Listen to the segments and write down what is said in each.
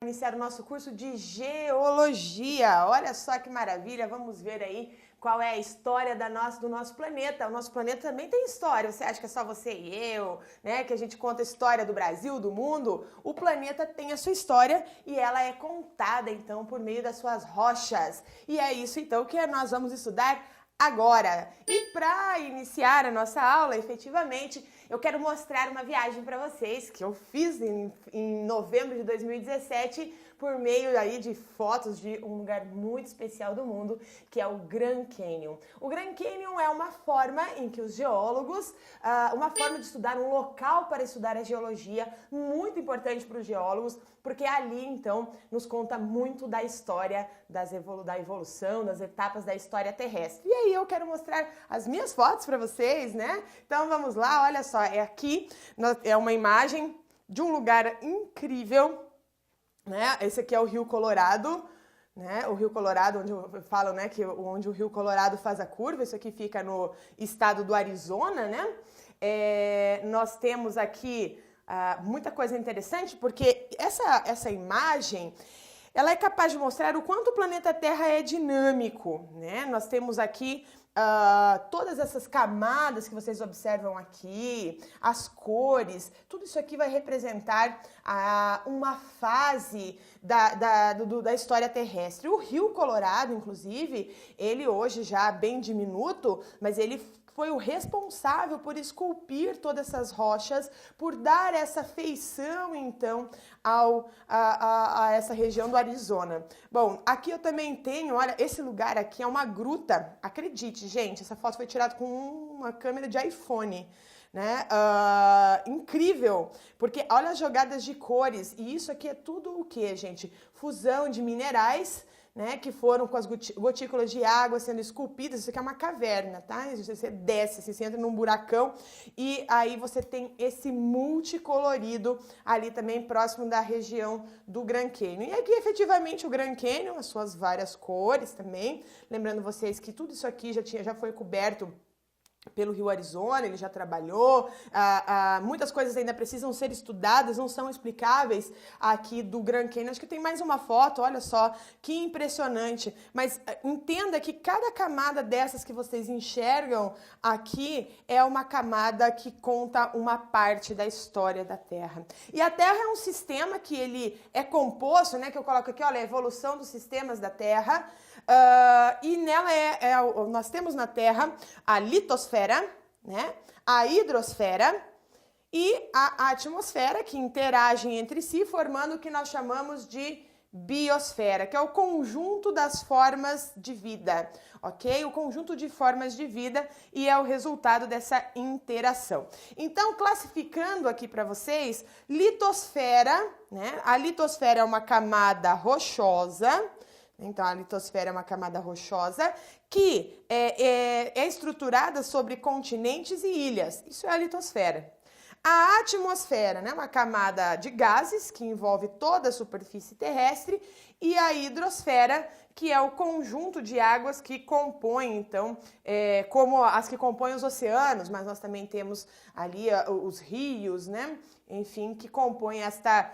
Iniciar o nosso curso de Geologia. Olha só que maravilha, vamos ver aí qual é a história do nosso planeta. O nosso planeta também tem história. Você acha que é só você e eu, né? Que a gente conta a história do Brasil, do mundo? O planeta tem a sua história e ela é contada, então, por meio das suas rochas. E é isso, então, que nós vamos estudar agora. E para iniciar a nossa aula, efetivamente, eu quero mostrar uma viagem para vocês que eu fiz em novembro de 2017 por meio aí de fotos de um lugar muito especial do mundo, que é o Grand Canyon. O Grand Canyon é uma forma em que os geólogos, uma forma de estudar, um local para estudar a geologia, muito importante para os geólogos, porque ali, então, nos conta muito da história da evolução, das etapas da história terrestre. E aí eu quero mostrar as minhas fotos para vocês, né? Então vamos lá, olha só, é aqui, é uma imagem de um lugar incrível, né? Esse aqui é o Rio Colorado, né? O Rio Colorado, onde eu falo, né, onde o Rio Colorado faz a curva. Isso aqui fica no estado do Arizona, né? Nós temos aqui muita coisa interessante, porque essa imagem, ela é capaz de mostrar o quanto o planeta Terra é dinâmico, né? Nós temos aqui todas essas camadas que vocês observam aqui, as cores, tudo isso aqui vai representar uma fase da história terrestre. O Rio Colorado, inclusive, ele hoje já bem diminuto, mas ele foi o responsável por esculpir todas essas rochas, por dar essa feição, então, a essa região do Arizona. Bom, aqui eu também tenho, olha, esse lugar aqui é uma gruta. Acredite, gente, essa foto foi tirada com uma câmera de iPhone, né? Incrível, porque olha as jogadas de cores, e isso aqui é tudo o que, gente? Fusão de minerais, né, que foram com as gotículas de água sendo esculpidas. Isso aqui é uma caverna, tá? Você desce, você entra num buracão e aí você tem esse multicolorido ali também próximo da região do Grand Canyon. E aqui, efetivamente, o Grand Canyon, as suas várias cores também. Lembrando vocês que tudo isso aqui já foi coberto pelo Rio Arizona, ele já trabalhou, muitas coisas ainda precisam ser estudadas, não são explicáveis aqui do Grand Canyon. Acho que tem mais uma foto, olha só, que impressionante, mas entenda que cada camada dessas que vocês enxergam aqui é uma camada que conta uma parte da história da Terra. E a Terra é um sistema que ele é composto, né, que eu coloco aqui, olha, a evolução dos sistemas da Terra, e nela nós temos na Terra a litosfera, né, a hidrosfera e a atmosfera, que interagem entre si, formando o que nós chamamos de biosfera, que é o conjunto das formas de vida, ok? O conjunto de formas de vida, e é o resultado dessa interação. Então, classificando aqui para vocês, litosfera, né? A litosfera é uma camada rochosa. Então, a litosfera é uma camada rochosa que é estruturada sobre continentes e ilhas. Isso é a litosfera. A atmosfera, né, uma camada de gases que envolve toda a superfície terrestre, e a hidrosfera, que é o conjunto de águas que compõem, então, como as que compõem os oceanos, mas nós também temos ali os rios, né, enfim, que compõem esta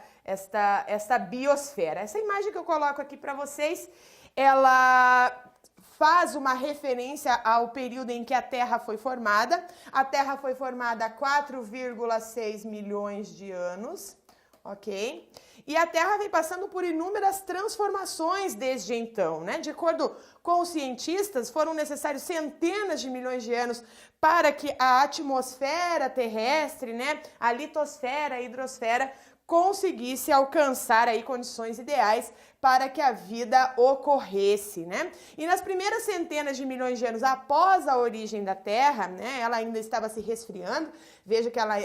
biosfera. Essa imagem que eu coloco aqui para vocês, ela faz uma referência ao período em que a Terra foi formada. A Terra foi formada há 4,6 milhões de anos, ok? E a Terra vem passando por inúmeras transformações desde então, né? De acordo com os cientistas, foram necessários centenas de milhões de anos para que a atmosfera terrestre, né, a litosfera, a hidrosfera, conseguisse alcançar aí condições ideais para que a vida ocorresse, né? E nas primeiras centenas de milhões de anos após a origem da Terra, né, ela ainda estava se resfriando. Veja que ela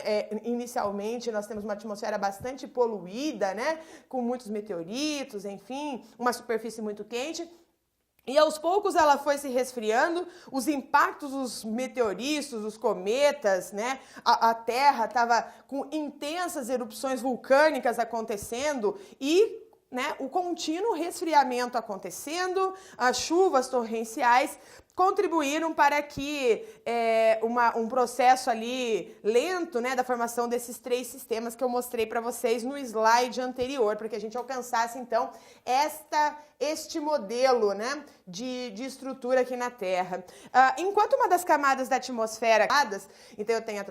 inicialmente nós temos uma atmosfera bastante poluída, né, com muitos meteoritos, enfim, uma superfície muito quente. E aos poucos ela foi se resfriando, os impactos dos meteoritos, dos cometas, né? A Terra estava com intensas erupções vulcânicas acontecendo e, né, o contínuo resfriamento acontecendo, as chuvas torrenciais contribuíram para que um processo ali lento, né, da formação desses 3 sistemas que eu mostrei para vocês no slide anterior, para que a gente alcançasse, então, este modelo, né, de estrutura aqui na Terra. Enquanto uma das camadas da atmosfera, então eu tenho a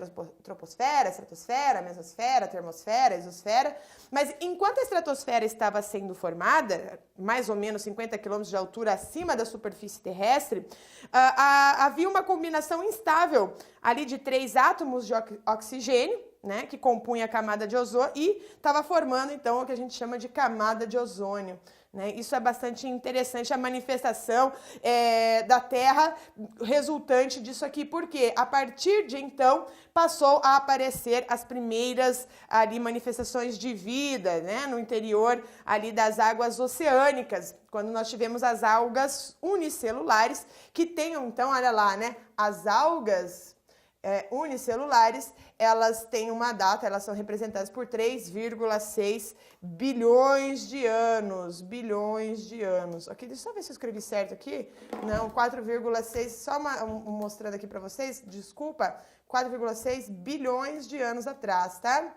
troposfera, estratosfera, mesosfera, termosfera, exosfera, mas enquanto a estratosfera estava sendo formada, mais ou menos 50 quilômetros de altura acima da superfície terrestre, havia uma combinação instável ali de 3 átomos de oxigênio, né, que compunha a camada de ozônio e estava formando, então, o que a gente chama de camada de ozônio. Né? Isso é bastante interessante, a manifestação da Terra resultante disso aqui, porque a partir de então passou a aparecer as primeiras ali manifestações de vida, né, no interior ali das águas oceânicas, quando nós tivemos as algas unicelulares, que tenham então, olha lá, né, as algas unicelulares, elas têm uma data, elas são representadas por 3,6 bilhões de anos, Ok, deixa eu só ver se eu escrevi certo aqui. Não, 4,6, só mostrando aqui para vocês, desculpa, 4,6 bilhões de anos atrás, tá?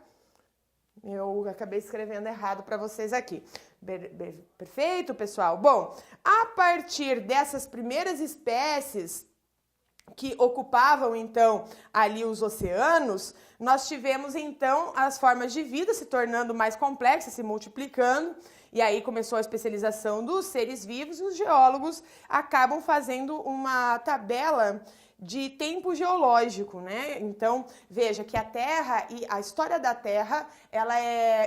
Eu acabei escrevendo errado para vocês aqui. Perfeito, pessoal? Bom, a partir dessas primeiras espécies que ocupavam, então, ali os oceanos, nós tivemos, então, as formas de vida se tornando mais complexas, se multiplicando, e aí começou a especialização dos seres vivos, e os geólogos acabam fazendo uma tabela de tempo geológico, né? Então, veja que a Terra e a história da Terra, ela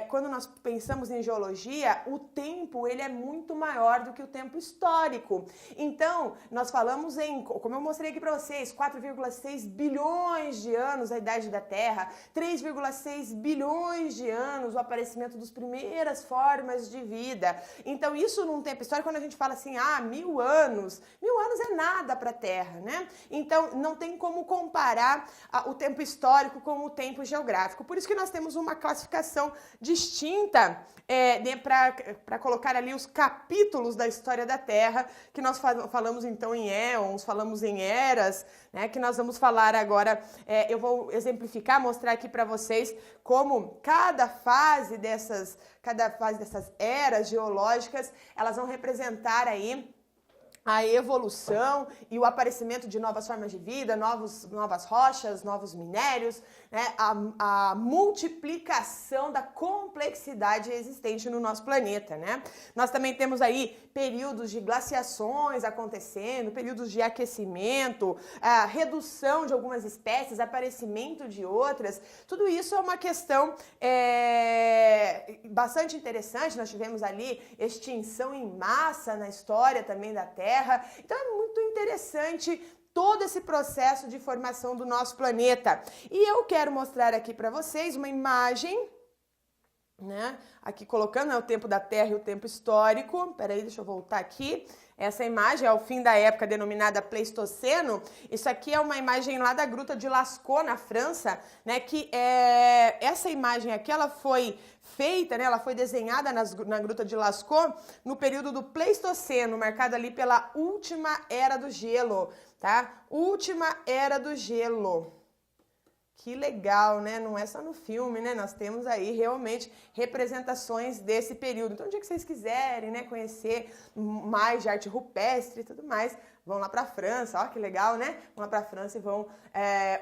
quando nós pensamos em geologia, o tempo, ele é muito maior do que o tempo histórico. Então, nós falamos como eu mostrei aqui para vocês, 4,6 bilhões de anos a idade da Terra, 3,6 bilhões de anos o aparecimento das primeiras formas de vida. Então, isso num tempo histórico, quando a gente fala assim, 1000 anos é nada para a Terra, né? Então, não tem como comparar o tempo histórico com o tempo geográfico. Por isso que nós temos uma classificação distinta para colocar ali os capítulos da história da Terra, que nós falamos então em éons, falamos em eras, né, que nós vamos falar agora. Eu vou exemplificar, mostrar aqui para vocês como cada fase dessas eras geológicas, elas vão representar aí a evolução e o aparecimento de novas formas de vida, novas rochas, novos minérios, né? A multiplicação da complexidade existente no nosso planeta, né? Nós também temos aí períodos de glaciações acontecendo, períodos de aquecimento, a redução de algumas espécies, aparecimento de outras. Tudo isso é uma questão bastante interessante. Nós tivemos ali extinção em massa na história também da Terra. Então é muito interessante todo esse processo de formação do nosso planeta. E eu quero mostrar aqui para vocês uma imagem, né? Aqui colocando o tempo da Terra e o tempo histórico. Peraí, deixa eu voltar aqui. Essa imagem é o fim da época denominada Pleistoceno. Isso aqui é uma imagem lá da Gruta de Lascaux, na França, né? Que essa imagem aqui, ela foi feita, né? Ela foi desenhada na Gruta de Lascaux no período do Pleistoceno, marcado ali pela última era do gelo, tá? Última era do gelo. Que legal, né? Não é só no filme, né? Nós temos aí realmente representações desse período. Então, o dia que vocês quiserem, né, conhecer mais de arte rupestre e tudo mais, vão lá para a França. Ó, que legal, né? Vão lá para a França e vão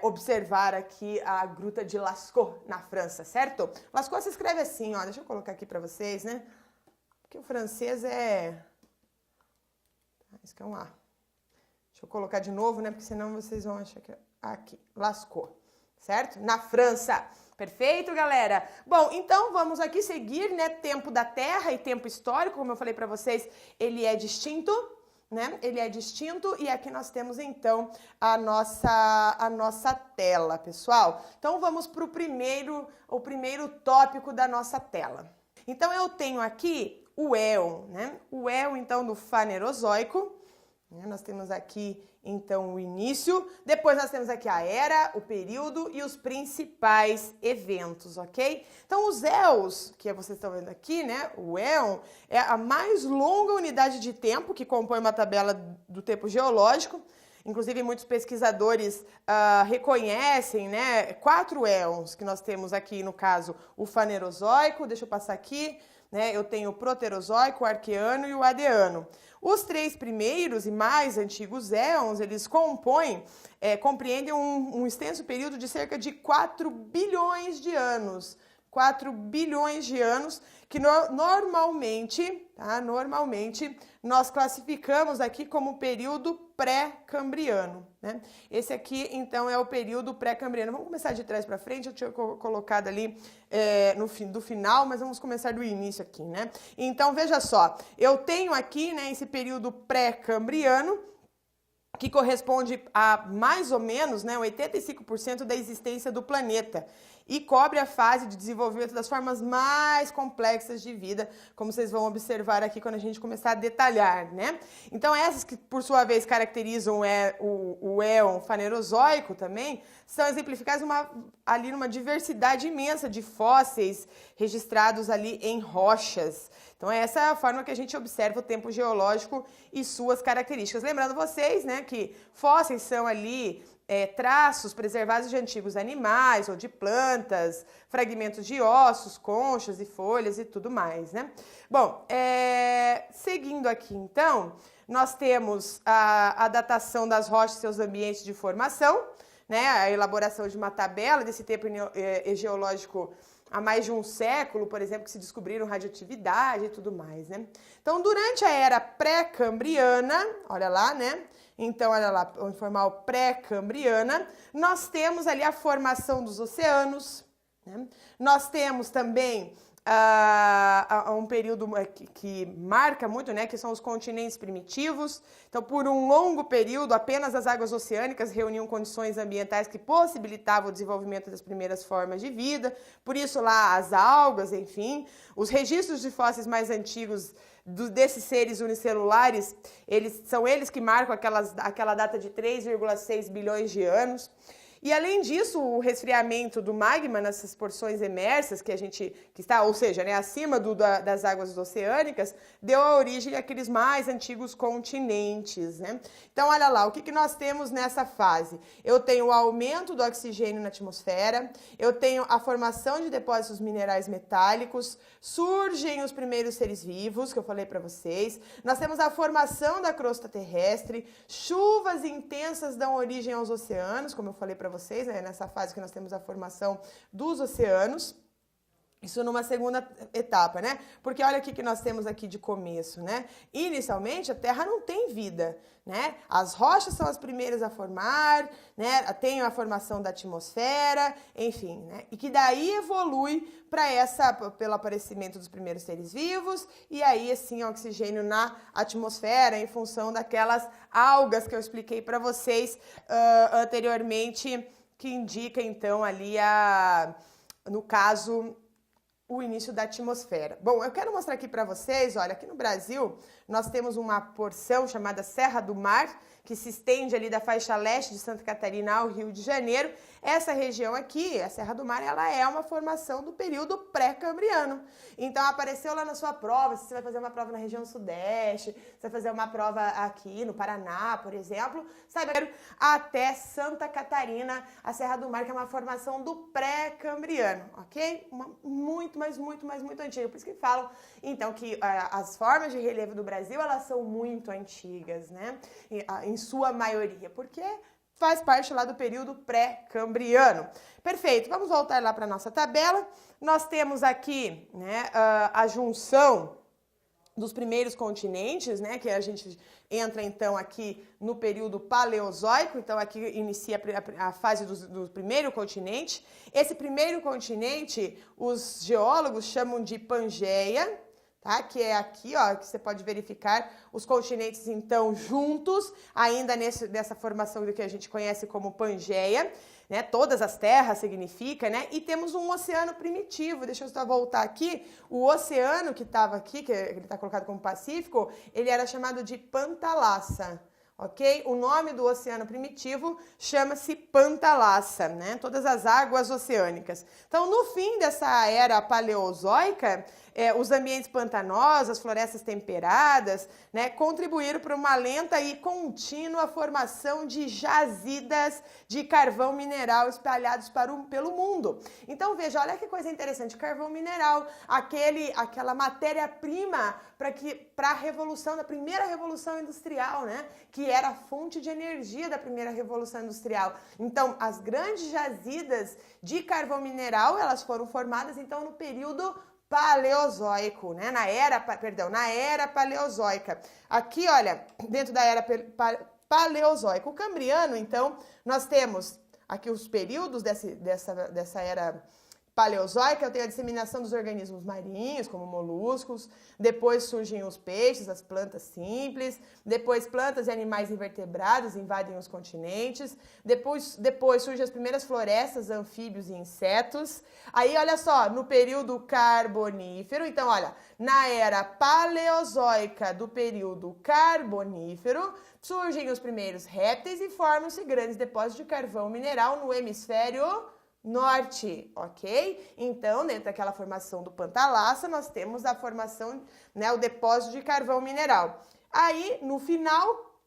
observar aqui a Gruta de Lascaux, na França, certo? Lascaux se escreve assim, ó. Deixa eu colocar aqui para vocês, né? Porque o francês isso que é um A. Deixa eu colocar de novo, né? Porque senão vocês vão achar que aqui, Lascaux. Certo? Na França. Perfeito, galera? Bom, então vamos aqui seguir, né? Tempo da Terra e tempo histórico, como eu falei para vocês, ele é distinto, né? Ele é distinto e aqui nós temos então a nossa tela, pessoal. Então vamos para o primeiro tópico da nossa tela. Então eu tenho aqui o éon, né? O éon então do Fanerozoico. Nós temos aqui, então, o início. Depois nós temos aqui a era, o período e os principais eventos, ok? Então, os éons, que vocês estão vendo aqui, né? O éon é a mais longa unidade de tempo que compõe uma tabela do tempo geológico. Inclusive, muitos pesquisadores reconhecem, né, 4 éons que nós temos aqui, no caso, o Fanerozoico, deixa eu passar aqui, né, eu tenho o Proterozoico, o Arqueano e o Adeano. Os 3 primeiros e mais antigos éons, eles compreendem um extenso período de cerca de 4 bilhões de anos. 4 bilhões de anos, que normalmente nós classificamos aqui como período pré-cambriano, né? Esse aqui, então, é o período pré-cambriano. Vamos começar de trás para frente, eu tinha colocado ali do final, mas vamos começar do início aqui, né? Então, veja só, eu tenho aqui, né, esse período pré-cambriano, que corresponde a mais ou menos, né, 85% da existência do planeta e cobre a fase de desenvolvimento das formas mais complexas de vida, como vocês vão observar aqui quando a gente começar a detalhar, né? Então essas que, por sua vez, caracterizam o éon fanerozoico também, são exemplificadas ali numa diversidade imensa de fósseis registrados ali em rochas. Então essa é a forma que a gente observa o tempo geológico e suas características. Lembrando vocês, né, que fósseis são ali traços preservados de antigos animais ou de plantas, fragmentos de ossos, conchas e folhas e tudo mais, né? Bom, seguindo aqui então, nós temos a datação das rochas e seus ambientes de formação, né? A elaboração de uma tabela desse tempo geológico há mais de um século, por exemplo, que se descobriram radioatividade e tudo mais, né? Então, durante a era pré-cambriana, olha lá, né? Então, olha lá, o informal pré-cambriana, nós temos ali a formação dos oceanos, né? Nós temos também um período que marca muito, né, que são os continentes primitivos. Então, por um longo período, apenas as águas oceânicas reuniam condições ambientais que possibilitavam o desenvolvimento das primeiras formas de vida. Por isso, lá, as algas, enfim. Os registros de fósseis mais antigos desses seres unicelulares, são eles que marcam aquela data de 3,6 bilhões de anos. E além disso, o resfriamento do magma nessas porções emersas que está, ou seja, né, acima das águas oceânicas, deu a origem àqueles mais antigos continentes, né? Então, olha lá, o que nós temos nessa fase? Eu tenho o aumento do oxigênio na atmosfera, eu tenho a formação de depósitos minerais metálicos, surgem os primeiros seres vivos, que eu falei para vocês, nós temos a formação da crosta terrestre, chuvas intensas dão origem aos oceanos, como eu falei para vocês, né, nessa fase que nós temos a formação dos oceanos. Isso numa segunda etapa, né? Porque olha o que nós temos aqui de começo, né? Inicialmente, a Terra não tem vida, né? As rochas são as primeiras a formar, né? Tem a formação da atmosfera, enfim, né? E que daí evolui pelo aparecimento dos primeiros seres vivos e aí, assim, o oxigênio na atmosfera em função daquelas algas que eu expliquei para vocês anteriormente, que indica, então, ali no caso, o início da atmosfera. Bom, eu quero mostrar aqui para vocês, olha, aqui no Brasil, nós temos uma porção chamada Serra do Mar, que se estende ali da faixa leste de Santa Catarina ao Rio de Janeiro. Essa região aqui, a Serra do Mar, ela é uma formação do período pré-cambriano. Então, apareceu lá na sua prova, se você vai fazer uma prova na região sudeste, você vai fazer uma prova aqui no Paraná, por exemplo, sabe, até Santa Catarina, a Serra do Mar, que é uma formação do pré-cambriano, ok? Muito antiga. Por isso que falam, então, que as formas de relevo do Brasil, elas são muito antigas, né? Em sua maioria, porque faz parte lá do período pré-cambriano. Perfeito, vamos voltar lá para a nossa tabela. Nós temos aqui, né, a junção dos primeiros continentes, né, que a gente entra então aqui no período paleozoico, então aqui inicia a fase do primeiro continente. Esse primeiro continente, os geólogos chamam de Pangeia, tá? Que é aqui, ó, que você pode verificar os continentes, então, juntos, ainda nessa formação do que a gente conhece como Pangeia, né? Todas as terras significa, né? E temos um oceano primitivo, deixa eu só voltar aqui, o oceano que estava aqui, que ele está colocado como Pacífico, ele era chamado de Pantalassa. Ok? O nome do oceano primitivo chama-se Pantalassa, né? Todas as águas oceânicas. Então, no fim dessa era paleozoica, os ambientes pantanosos, as florestas temperadas, né, contribuíram para uma lenta e contínua formação de jazidas de carvão mineral espalhados pelo mundo. Então veja, olha que coisa interessante, carvão mineral, aquela matéria-prima para a revolução, da primeira revolução industrial, né, que era a fonte de energia da primeira revolução industrial. Então, as grandes jazidas de carvão mineral, elas foram formadas então no período Paleozoico, né? Na era Paleozoica. Aqui, olha, dentro da era Paleozoica, o Cambriano, então, nós temos aqui os períodos dessa era Paleozoica. Eu tenho a disseminação dos organismos marinhos, como moluscos, depois surgem os peixes, as plantas simples, depois plantas e animais invertebrados invadem os continentes, depois surgem as primeiras florestas, anfíbios e insetos. Aí, olha só, no período Carbonífero, então, olha, na era Paleozoica do período Carbonífero, surgem os primeiros répteis e formam-se grandes depósitos de carvão mineral no hemisfério norte, ok? Então, dentro daquela formação do Pantalassa, nós temos a formação, né, o depósito de carvão mineral. Aí, no final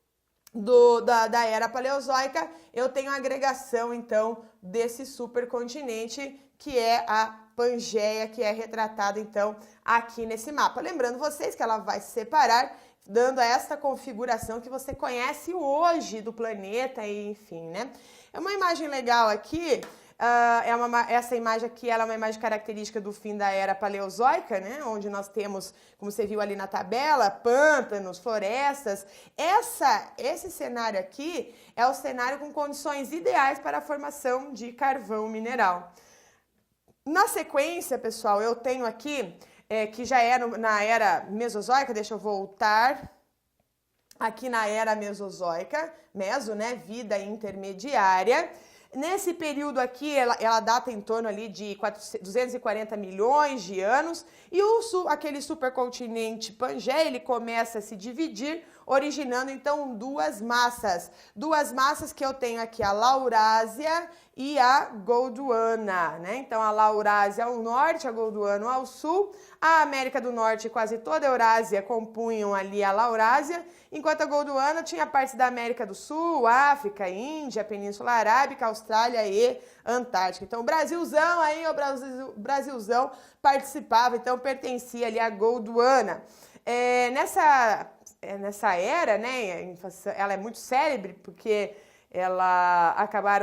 da era Paleozoica, eu tenho a agregação, então, desse supercontinente, que é a Pangeia, que é retratada, então, aqui nesse mapa. Lembrando vocês que ela vai se separar, dando esta configuração que você conhece hoje do planeta, e enfim, né? É uma imagem legal aqui. Essa imagem aqui, ela é uma imagem característica do fim da era Paleozoica, né? Onde nós temos, como você viu ali na tabela, pântanos, florestas. Esse cenário aqui é o cenário com condições ideais para a formação de carvão mineral. Na sequência, pessoal, eu tenho aqui, que já é na era Mesozoica, deixa eu voltar. Aqui na era Mesozoica, meso, né? Vida intermediária. Nesse período aqui, ela data em torno ali de 240 milhões de anos, e aquele supercontinente Pangeia, ele começa a se dividir, originando então duas massas que eu tenho aqui, a Laurásia e a Gondwana, né? Então a Laurásia ao norte, a Gondwana ao sul, a América do Norte e quase toda a Eurásia compunham ali a Laurásia, enquanto a Gondwana tinha partes da América do Sul, África, Índia, Península Arábica, Austrália e Antártica. Então o Brasilzão aí, o Brasilzão participava, então pertencia ali a Gondwana. Nessa era, né, ela é muito célebre porque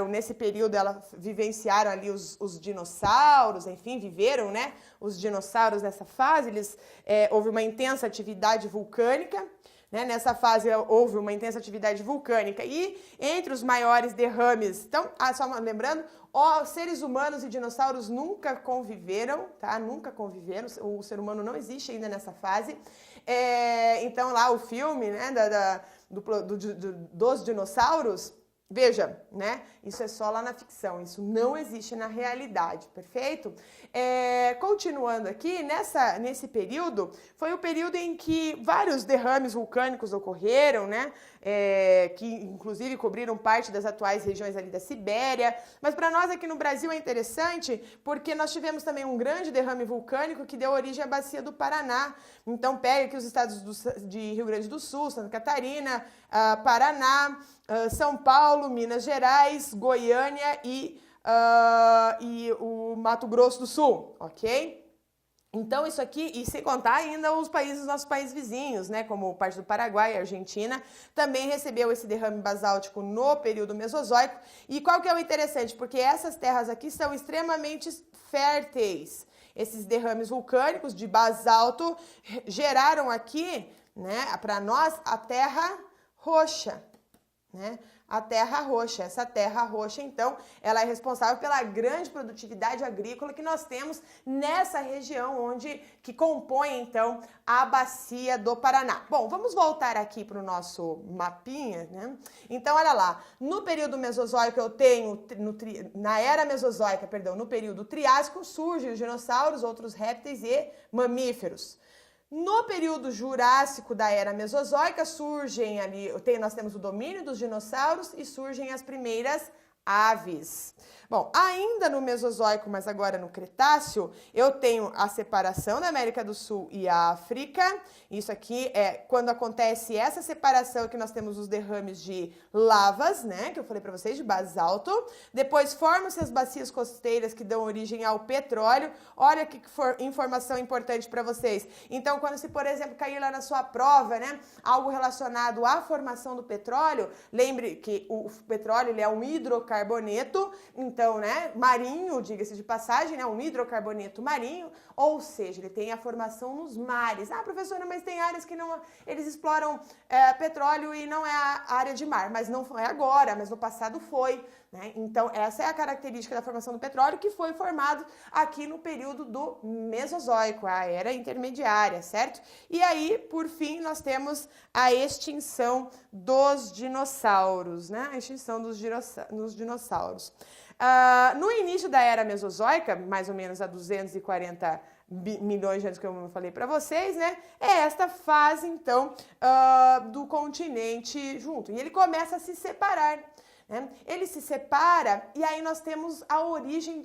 nesse período, vivenciaram ali os dinossauros, enfim, viveram, né, os dinossauros nessa fase, houve uma intensa atividade vulcânica, né, nessa fase houve uma intensa atividade vulcânica e entre os maiores derrames, então, só lembrando, seres humanos e dinossauros nunca conviveram, tá? Nunca conviveram, o ser humano não existe ainda nessa fase. Então lá o filme, né, dos dinossauros, veja, né, isso é só lá na ficção, isso não existe na realidade, perfeito? Continuando aqui, nesse período, foi o período em que vários derrames vulcânicos ocorreram, né, que inclusive cobriram parte das atuais regiões ali da Sibéria, mas para nós aqui no Brasil é interessante porque nós tivemos também um grande derrame vulcânico que deu origem à bacia do Paraná. Então pega aqui os estados de Rio Grande do Sul, Santa Catarina, Paraná, São Paulo, Minas Gerais, Goiânia e o Mato Grosso do Sul, ok? Então isso aqui, e sem contar ainda nossos países vizinhos, né, como parte do Paraguai e Argentina, também recebeu esse derrame basáltico no período Mesozoico. E qual que é o interessante? Porque essas terras aqui são extremamente férteis. Esses derrames vulcânicos de basalto geraram aqui, né, para nós, a terra roxa, né? A terra roxa. Essa terra roxa, então, ela é responsável pela grande produtividade agrícola que nós temos nessa região que compõe, então, a bacia do Paraná. Bom, vamos voltar aqui para o nosso mapinha, né? Então, olha lá, no período Mesozoico eu tenho, na era Mesozoica, perdão, no período Triássico surgem os dinossauros, outros répteis e mamíferos. No período Jurássico da era Mesozoica surgem ali, nós temos o domínio dos dinossauros e surgem as primeiras aves. Bom, ainda no Mesozoico, mas agora no Cretáceo, eu tenho a separação da América do Sul e África. Isso aqui é quando acontece essa separação que nós temos os derrames de lavas, né, que eu falei para vocês, de basalto. Depois formam-se as bacias costeiras que dão origem ao petróleo. Olha que informação importante para vocês. Então, quando se, por exemplo, cair lá na sua prova, né, algo relacionado à formação do petróleo, lembre que o petróleo ele é um hidrocarboneto, então, né, marinho, diga-se de passagem, né, um hidrocarboneto marinho, ou seja, ele tem a formação nos mares. Ah, professora, mas tem áreas que não, eles exploram petróleo e não é a área de mar, mas não é agora, mas no passado foi, né? Então, essa é a característica da formação do petróleo que foi formado aqui no período do Mesozoico, a era intermediária, certo? E aí, por fim, nós temos a extinção dos dinossauros, né? A extinção dos dinossauros. No início da era Mesozoica, mais ou menos há 240 milhões de anos que eu falei para vocês, né? É esta fase, então, do continente junto. E ele começa a se separar, né? Ele se separa e aí nós temos a origem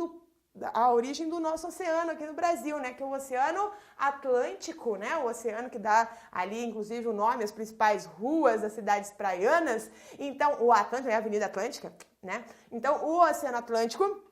do nosso oceano aqui no Brasil, né? Que é o Oceano Atlântico, né? O oceano que dá ali, inclusive, o nome às principais ruas das cidades praianas. Então, o Atlântico é a Avenida Atlântica, né? Então, o Oceano Atlântico,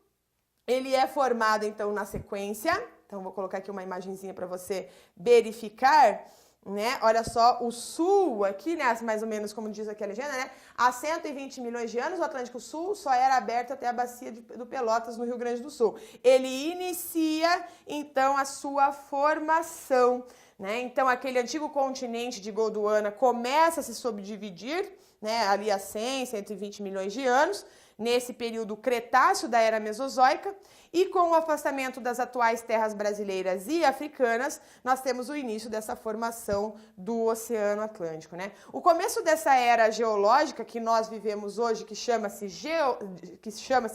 ele é formado, então, na sequência. Então, vou colocar aqui uma imagenzinha para você verificar, né? Olha só, o sul aqui, né? Mais ou menos como diz aqui a legenda, né? Há 120 milhões de anos, o Atlântico Sul só era aberto até a bacia do Pelotas, no Rio Grande do Sul. Ele inicia, então, a sua formação, né? Então, aquele antigo continente de Gondwana começa a se subdividir, né? Ali há 100, 120 milhões de anos, nesse período Cretáceo da Era Mesozoica, e com o afastamento das atuais terras brasileiras e africanas, nós temos o início dessa formação do Oceano Atlântico, né? O começo dessa era geológica que nós vivemos hoje, que chama-se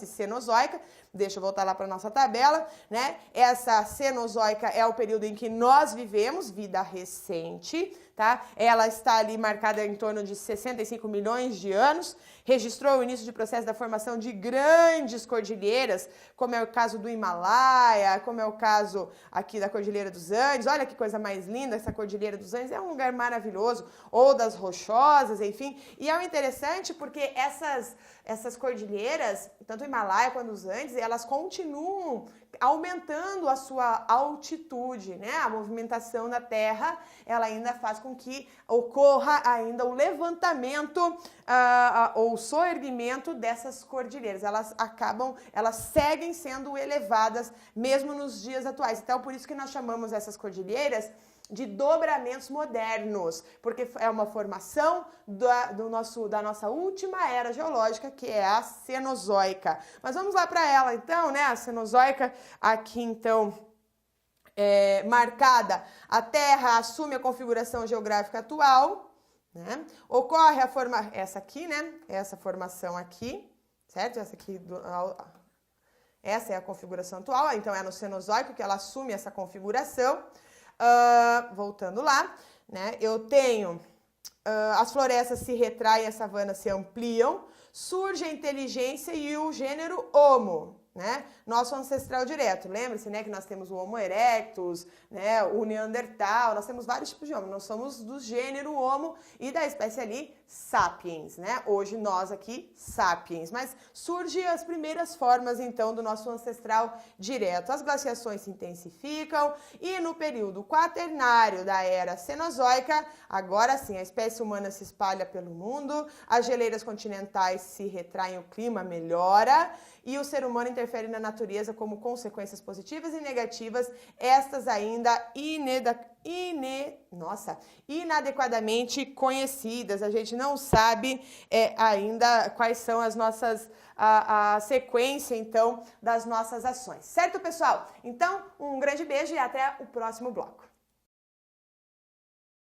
Cenozoica, deixa eu voltar lá para a nossa tabela, né? Essa Cenozoica é o período em que nós vivemos, vida recente, tá? Ela está ali marcada em torno de 65 milhões de anos, registrou o início de processo da formação de grandes cordilheiras, como é o caso do Himalaia, como é o caso aqui da Cordilheira dos Andes. Olha que coisa mais linda, essa Cordilheira dos Andes é um lugar maravilhoso, ou das Rochosas, enfim. E é interessante porque essas cordilheiras, tanto o Himalaia quanto os Andes, elas continuam aumentando a sua altitude, né? A movimentação da Terra, ela ainda faz com que ocorra ainda o levantamento ou soerguimento dessas cordilheiras. Elas seguem sendo elevadas mesmo nos dias atuais. Então, por isso que nós chamamos essas cordilheiras de dobramentos modernos, porque é uma formação da nossa última era geológica, que é a Cenozoica. Mas vamos lá para ela, então, né? A Cenozoica aqui, então, marcada. A Terra assume a configuração geográfica atual, né? Ocorre essa aqui, né? Essa formação aqui, certo? Essa é a configuração atual, então é no Cenozoico que ela assume essa configuração. Voltando lá, né? Eu tenho as florestas se retraem, as savanas se ampliam, surge a inteligência e o gênero Homo, né? Nosso ancestral direto. Lembre-se, né, que nós temos o Homo erectus, né, o Neandertal, nós temos vários tipos de Homo. Nós somos do gênero Homo e da espécie ali Sapiens, né? Hoje nós aqui Sapiens, mas surgem as primeiras formas então do nosso ancestral direto. As glaciações se intensificam e no período quaternário da era Cenozoica, agora sim, a espécie humana se espalha pelo mundo, as geleiras continentais se retraem, o clima melhora e o ser humano interfere na natureza como consequências positivas e negativas, estas ainda inadequadamente conhecidas. A gente não sabe ainda quais são a sequência, então, das nossas ações. Certo, pessoal? Então, um grande beijo e até o próximo bloco.